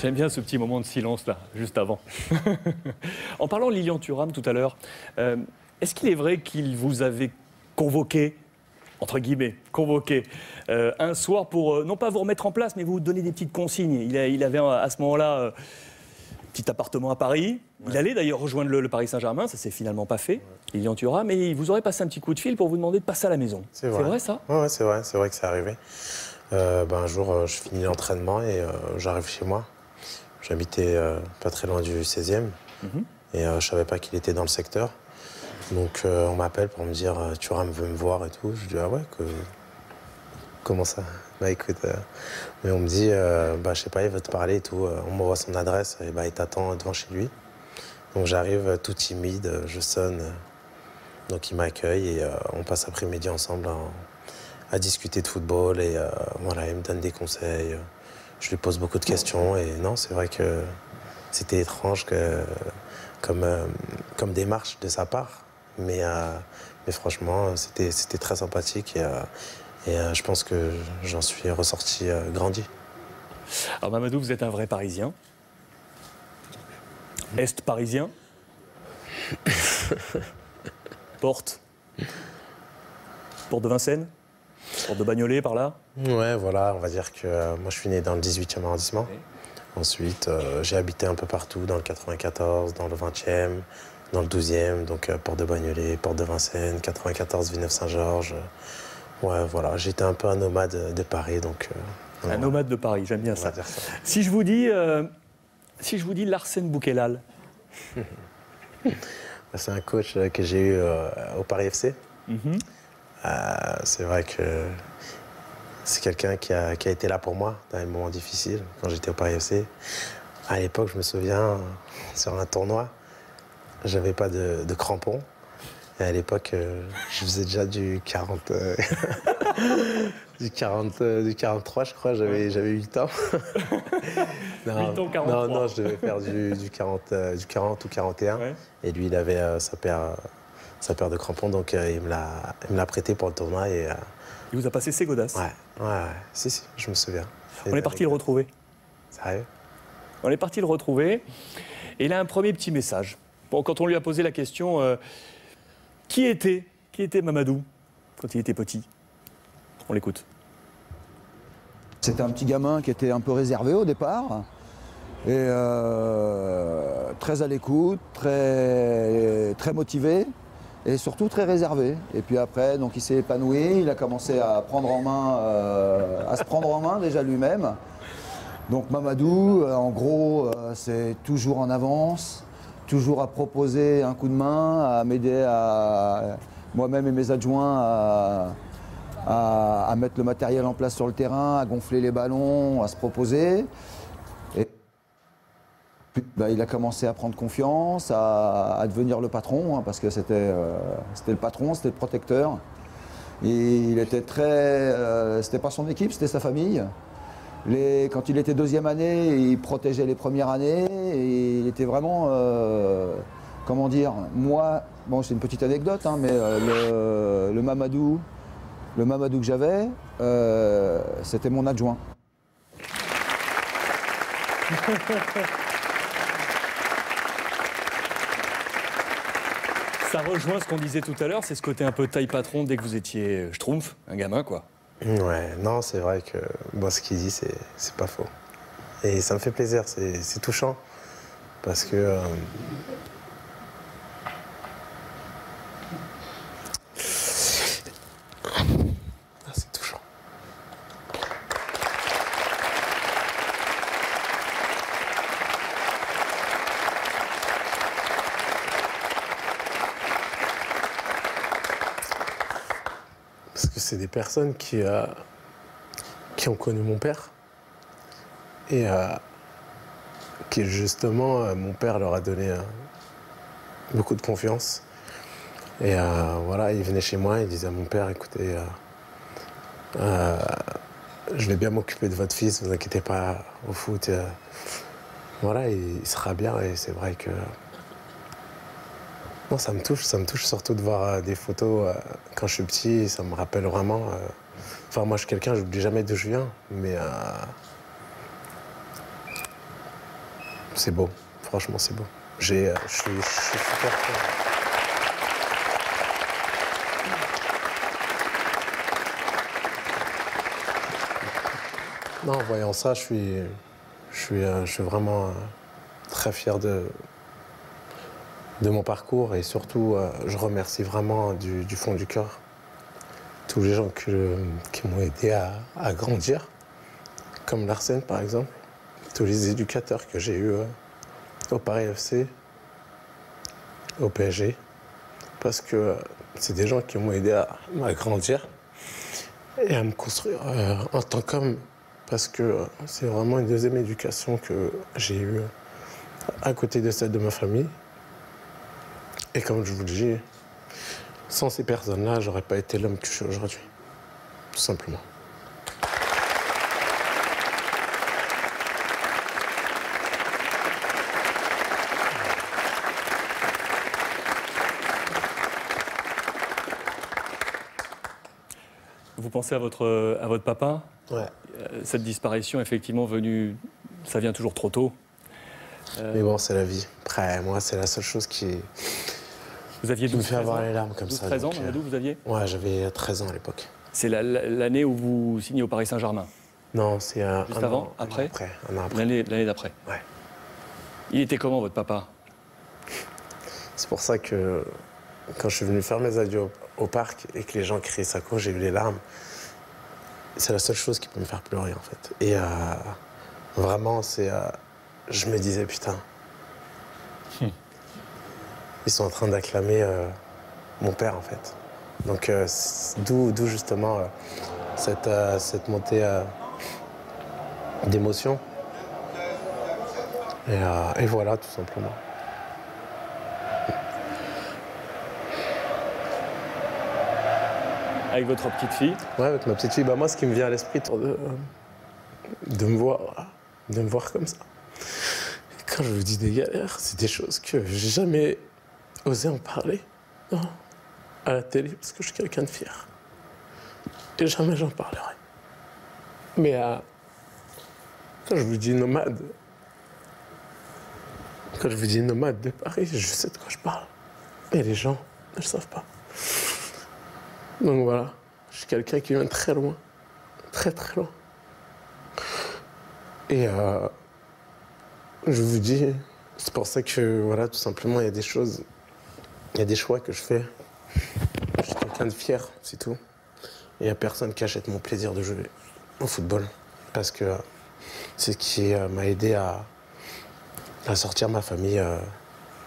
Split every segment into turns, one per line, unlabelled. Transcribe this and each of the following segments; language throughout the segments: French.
J'aime bien ce petit moment de silence là, juste avant. En parlant de Lilian Thuram tout à l'heure, est-ce qu'il est vrai qu'il vous avait convoqué, entre guillemets, convoqué, un soir pour, non pas vous remettre en place, mais vous donner des petites consignes? Il avait à ce moment-là un petit appartement à Paris. Ouais. Il allait d'ailleurs rejoindre le Paris Saint-Germain, ça s'est finalement pas fait, Lilian Thuram, mais il vous aurait passé un petit coup de fil pour vous demander de passer à la maison. C'est vrai ça?
Ouais, c'est vrai que c'est arrivé. Un jour, je finis l'entraînement et j'arrive chez moi. J'habitais pas très loin du 16e et je savais pas qu'il était dans le secteur. Donc on m'appelle pour me dire Thuram veut me voir et tout. Je dis ah ouais, comment ça? Bah écoute, mais on me dit je sais pas, il veut te parler et tout. On m'envoie son adresse et il t'attend devant chez lui. Donc j'arrive tout timide, je sonne. Donc il m'accueille et on passe l'après-midi ensemble à discuter de football et voilà, il me donne des conseils. Je lui pose beaucoup de questions et non, c'est vrai que c'était étrange comme démarche de sa part. Mais franchement, c'était très sympathique et je pense que j'en suis ressorti grandi.
Alors Mamadou, vous êtes un vrai Parisien. Est parisien. Porte de Vincennes. Porte de Bagnolet, par là?
Ouais, voilà, on va dire que moi je suis né dans le 18e arrondissement. Okay. Ensuite, j'ai habité un peu partout, dans le 94, dans le 20e, dans le 12e, donc Porte de Bagnolet, Porte de Vincennes, 94, Villeneuve-Saint-Georges. Ouais, voilà, j'étais un peu un nomade de Paris, donc...
un nomade de Paris, j'aime bien ça. Si je vous dis Larsen Boukelal.
C'est un coach que j'ai eu au Paris FC. C'est vrai que c'est quelqu'un qui a été là pour moi dans les moments difficiles, quand j'étais au Paris FC. À l'époque, je me souviens, sur un tournoi, j'avais pas de crampons. Et à l'époque, je faisais déjà du 40... du 43, je crois, j'avais 8 ans.
Non, 8 ans, 43.
Non, je devais faire du 40 ou 41. Ouais. Et lui, il avait sa paire de crampons, donc il me l'a prêté pour le tournoi. Et,
il vous a passé ses godasses?
Ouais. Si, je me souviens.
On est parti le retrouver.
Sérieux?
On est parti le retrouver. Et il a un premier petit message. Bon, quand on lui a posé la question, qui était Mamadou quand il était petit? On l'écoute.
C'était un petit gamin qui était un peu réservé au départ. Et très à l'écoute, très motivé. Et surtout très réservé. Et puis après, donc il s'est épanoui, il a commencé à se prendre en main déjà lui-même. Donc Mamadou, en gros, c'est toujours en avance, toujours à proposer un coup de main, à m'aider moi-même et mes adjoints à mettre le matériel en place sur le terrain, à gonfler les ballons, à se proposer. Il a commencé à prendre confiance, à devenir le patron, parce que c'était le patron, c'était le protecteur. Et il était c'était pas son équipe, c'était sa famille. Quand il était deuxième année, il protégeait les premières années. Et il était vraiment, comment dire, moi, bon c'est une petite anecdote, mais le Mamadou que j'avais, c'était mon adjoint.
Ça rejoint ce qu'on disait tout à l'heure, c'est ce côté un peu taille patron dès que vous étiez schtroumpf, un gamin quoi.
Ouais, non, c'est vrai que ce qu'il dit, c'est pas faux. Et ça me fait plaisir, c'est touchant. Parce que... c'est touchant. Parce que c'est des personnes qui ont connu mon père et qui justement, mon père leur a donné beaucoup de confiance. Et voilà, il venait chez moi, il disait à mon père, écoutez, je vais bien m'occuper de votre fils, ne vous inquiétez pas au foot. Voilà, il sera bien et c'est vrai que... Non, ça me touche surtout de voir des photos quand je suis petit, ça me rappelle vraiment... Enfin, moi, je suis quelqu'un, je n'oublie jamais d'où je viens, mais c'est beau. Franchement, c'est beau. Je suis super fier. Non, en voyant ça, je suis vraiment très fier de mon parcours et surtout, je remercie vraiment du fond du cœur tous les gens qui m'ont aidé à grandir, comme Larsen par exemple, tous les éducateurs que j'ai eus au Paris FC, au PSG, parce que c'est des gens qui m'ont aidé à grandir et à me construire en tant qu'homme, parce que c'est vraiment une deuxième éducation que j'ai eue à côté de celle de ma famille. Et comme je vous le dis, sans ces personnes-là, j'aurais pas été l'homme que je suis aujourd'hui, tout simplement.
Vous pensez à votre papa?
Ouais.
Cette disparition, effectivement, ça vient toujours trop tôt.
Mais bon, c'est la vie. Après, moi, c'est la seule chose qui
Vous aviez 12,
me fait avoir les larmes comme
12,
ça.
13 ans,
donc,
Mamadou, vous aviez?
Ouais, j'avais 13 ans à l'époque.
C'est l'année où vous signez au Paris Saint-Germain?
Non, c'est
Juste avant? Après?
Un an après.
L'année d'après?
Ouais.
Il était comment, votre papa?
C'est pour ça que quand je suis venu faire mes adieux au parc et que les gens criaient sa cause, j'ai eu les larmes. C'est la seule chose qui peut me faire pleurer, en fait. Et vraiment, je me disais, putain, ils sont en train d'acclamer mon père, en fait. Donc, d'où justement cette montée d'émotion. Et voilà, tout simplement.
Avec votre petite fille?
Ouais, avec ma petite fille. Bah, moi, ce qui me vient à l'esprit, de me voir comme ça. Et quand je vous dis des galères, c'est des choses que j'ai jamais osé en parler, non, à la télé, parce que je suis quelqu'un de fier. Et jamais j'en parlerai. Mais quand je vous dis nomade, de Paris, je sais de quoi je parle. Et les gens ne le savent pas. Donc voilà, je suis quelqu'un qui vient de très loin, très très loin. Et je vous dis, c'est pour ça que, voilà, tout simplement, il y a des choses, il y a des choix que je fais. Je suis quelqu'un de fier, c'est tout. Et il n'y a personne qui achète mon plaisir de jouer au football. Parce que c'est ce qui m'a aidé à sortir ma famille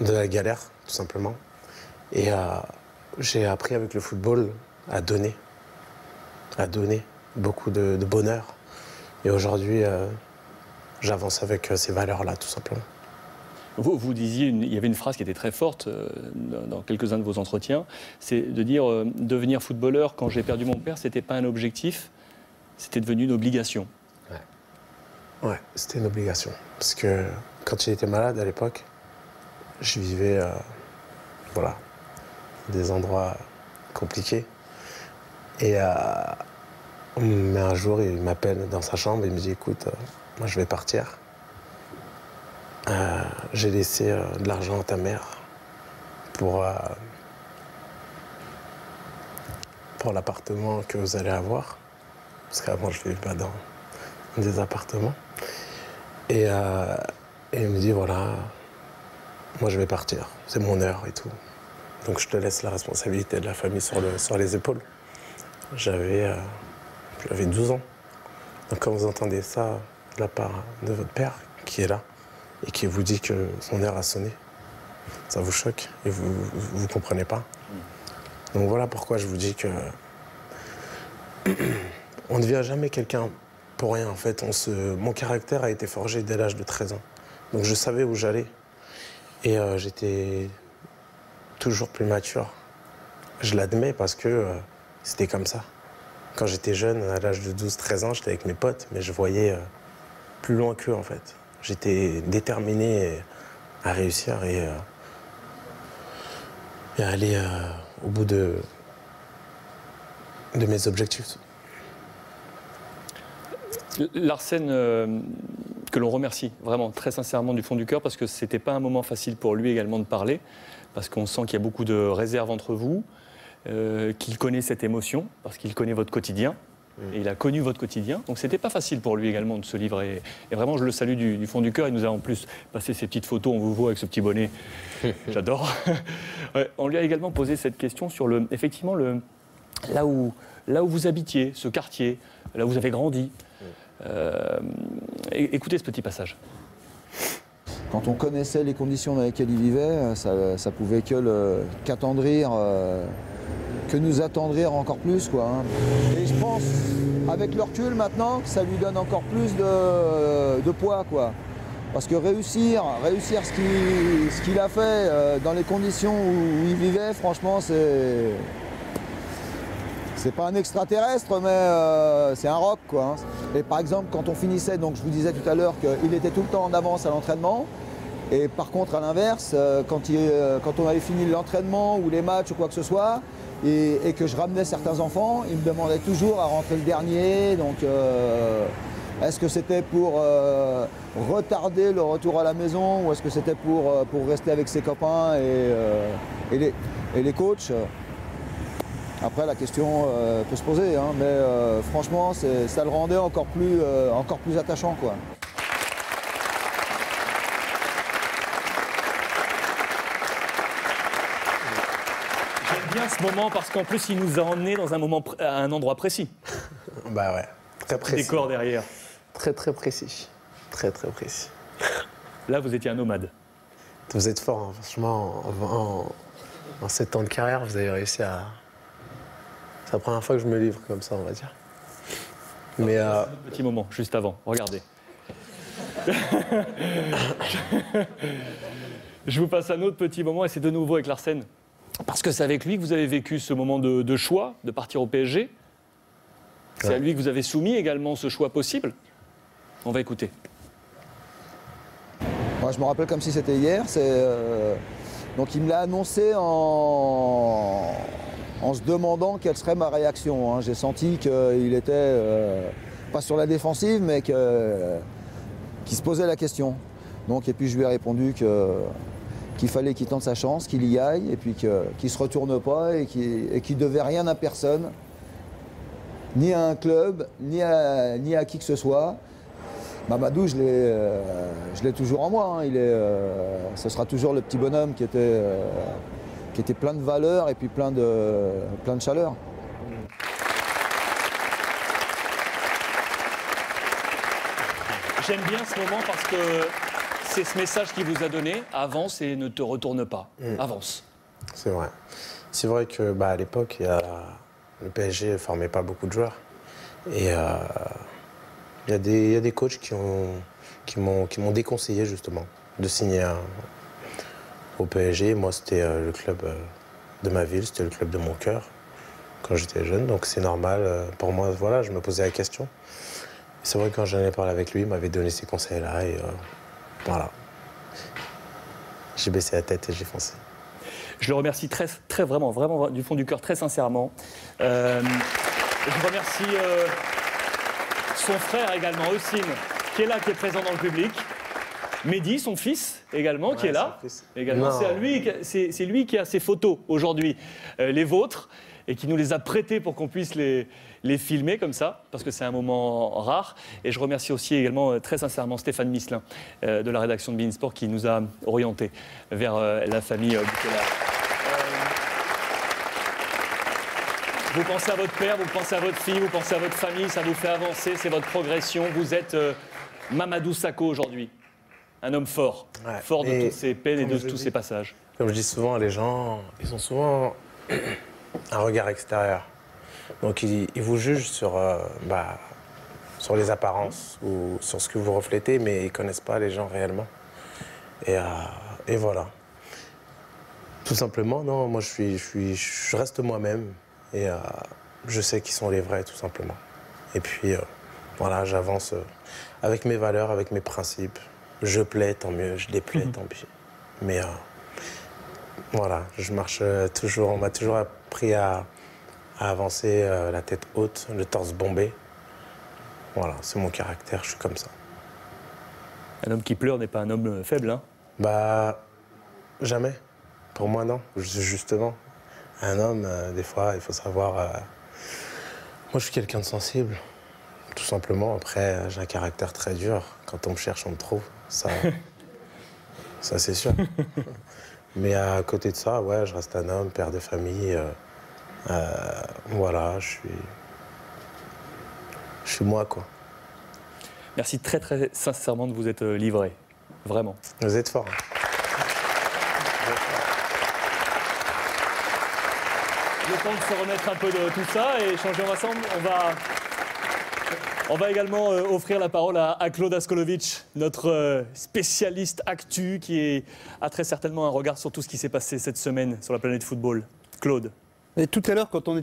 de la galère, tout simplement. Et j'ai appris avec le football à donner beaucoup de bonheur. Et aujourd'hui, j'avance avec ces valeurs-là, tout simplement.
Vous disiez, il y avait une phrase qui était très forte dans quelques-uns de vos entretiens, c'est de dire devenir footballeur quand j'ai perdu mon père, c'était pas un objectif, c'était devenu une obligation.
Ouais, c'était une obligation. Parce que quand il était malade à l'époque, je vivais voilà, des endroits compliqués. Et mais un jour, il m'appelle dans sa chambre et il me dit, écoute, moi je vais partir. J'ai laissé de l'argent à ta mère pour l'appartement que vous allez avoir. Parce qu'avant, je ne vivais pas dans des appartements. Et il me dit, voilà, moi je vais partir, c'est mon heure et tout. Donc je te laisse la responsabilité de la famille sur les épaules. J'avais 12 ans. Donc quand vous entendez ça de la part de votre père, qui est là, et qui vous dit que son heure a sonné, ça vous choque et vous comprenez pas. Donc voilà pourquoi je vous dis que on ne devient jamais quelqu'un pour rien, en fait. Mon caractère a été forgé dès l'âge de 13 ans. Donc je savais où j'allais. Et j'étais toujours plus mature. Je l'admets parce que c'était comme ça. Quand j'étais jeune, à l'âge de 12-13 ans, j'étais avec mes potes, mais je voyais plus loin qu'eux, en fait. J'étais déterminé à réussir et à aller au bout de mes objectifs.
Larsen que l'on remercie vraiment très sincèrement du fond du cœur, parce que ce n'était pas un moment facile pour lui également de parler, parce qu'on sent qu'il y a beaucoup de réserve entre vous, qu'il connaît cette émotion, parce qu'il connaît votre quotidien. Et il a connu votre quotidien, donc c'était pas facile pour lui également de se livrer. Et vraiment, je le salue du fond du cœur. Il nous a en plus passé ces petites photos, on vous voit avec ce petit bonnet. J'adore. Ouais, on lui a également posé cette question sur effectivement là où vous habitiez, ce quartier, là où vous avez grandi. Écoutez ce petit passage.
Quand on connaissait les conditions dans lesquelles il vivait, ça pouvait qu'attendrir. Que nous attendrir encore plus, quoi. Hein. Et je pense, avec le recul maintenant, que ça lui donne encore plus de poids, quoi. Parce que réussir ce qu'il a fait dans les conditions où il vivait, franchement, c'est pas un extraterrestre, mais c'est un roc, quoi. Hein. Et par exemple, quand on finissait, donc je vous disais tout à l'heure qu'il était tout le temps en avance à l'entraînement. Et par contre, à l'inverse, quand on avait fini l'entraînement ou les matchs ou quoi que ce soit, et que je ramenais certains enfants, ils me demandaient toujours à rentrer le dernier. Donc, est-ce que c'était pour retarder le retour à la maison ou est-ce que c'était pour rester avec ses copains et les coachs? Après, la question peut se poser, hein, mais franchement, ça le rendait encore plus attachant, quoi.
Bien ce moment parce qu'en plus il nous a emmenés dans à un endroit précis.
Bah ouais, très précis.
Décor derrière.
Très précis. Très précis.
Là vous étiez un nomade.
Vous êtes fort, hein. Franchement, en 7 ans de carrière, vous avez réussi à... C'est la première fois que je me livre comme ça, on va dire. Mais
un petit moment, juste avant, regardez. Je vous passe un autre petit moment et c'est de nouveau avec Larsen. Parce que c'est avec lui que vous avez vécu ce moment de choix, de partir au PSG. C'est à lui que vous avez soumis également ce choix possible. On va écouter.
Moi, je me rappelle comme si c'était hier. Donc il me l'a annoncé en se demandant quelle serait ma réaction. Hein. J'ai senti qu'il était pas sur la défensive, mais qu'il se posait la question. Donc, et puis je lui ai répondu qu'il fallait qu'il tente sa chance, qu'il y aille, et puis qu'il ne se retourne pas et qu'il ne devait rien à personne, ni à un club, ni à qui que ce soit. Mamadou, je l'ai toujours en moi. Hein. Ce sera toujours le petit bonhomme qui était plein de valeur et puis plein de chaleur.
J'aime bien ce moment parce que c'est ce message qu'il vous a donné, avance et ne te retourne pas, avance.
C'est vrai. C'est vrai que à l'époque, le PSG ne formait pas beaucoup de joueurs. Et il y a des coachs qui m'ont déconseillé justement de signer au PSG. Moi, c'était le club de ma ville, c'était le club de mon cœur quand j'étais jeune. Donc c'est normal pour moi, voilà, je me posais la question. C'est vrai que quand j'en ai parlé avec lui, il m'avait donné ces conseils-là et voilà. J'ai baissé la tête et j'ai foncé.
Je le remercie vraiment du fond du cœur, très sincèrement. Je remercie son frère également, Ossine, qui est là, qui est présent dans le public. Mehdi, son fils également, qui est là. Également, c'est lui qui a ces photos aujourd'hui, les vôtres, et qui nous les a prêtées pour qu'on puisse les filmer comme ça, parce que c'est un moment rare. Et je remercie aussi également très sincèrement Stéphane Misselin de la rédaction de beIN Sport qui nous a orientés vers la famille Boutelard. Vous pensez à votre père, vous pensez à votre fille, vous pensez à votre famille, ça vous fait avancer, c'est votre progression. Vous êtes Mamadou Sakho aujourd'hui, un homme fort, fort de toutes ses peines et de tous ses passages.
Comme je dis souvent, les gens, ils ont souvent un regard extérieur. Donc ils vous jugent sur les apparences ou sur ce que vous reflétez, mais ils ne connaissent pas les gens réellement. Et voilà. Tout simplement, non, moi je reste moi-même et je sais qui sont les vrais, tout simplement. Et puis voilà, j'avance avec mes valeurs, avec mes principes. Je plais, tant mieux, je déplais, tant pis. Mais voilà, je marche toujours, on m'a toujours appris à avancer la tête haute, le torse bombé. Voilà, c'est mon caractère, je suis comme ça.
Un homme qui pleure n'est pas un homme faible, hein?
Bah, jamais. Pour moi, non. Justement, un homme, des fois, il faut savoir... Moi, je suis quelqu'un de sensible, tout simplement. Après, j'ai un caractère très dur. Quand on me cherche, on me trouve. Ça c'est sûr. Mais à côté de ça, ouais, je reste un homme, père de famille. Voilà, je suis moi, quoi.
Merci très sincèrement de vous être livré. Vraiment.
Vous êtes fort.
Le temps de se remettre un peu de tout ça et échanger ensemble. On va également offrir la parole à Claude Askolovic, notre spécialiste actu qui a très certainement un regard sur tout ce qui s'est passé cette semaine sur la planète football. Claude.
Et tout à l'heure, quand on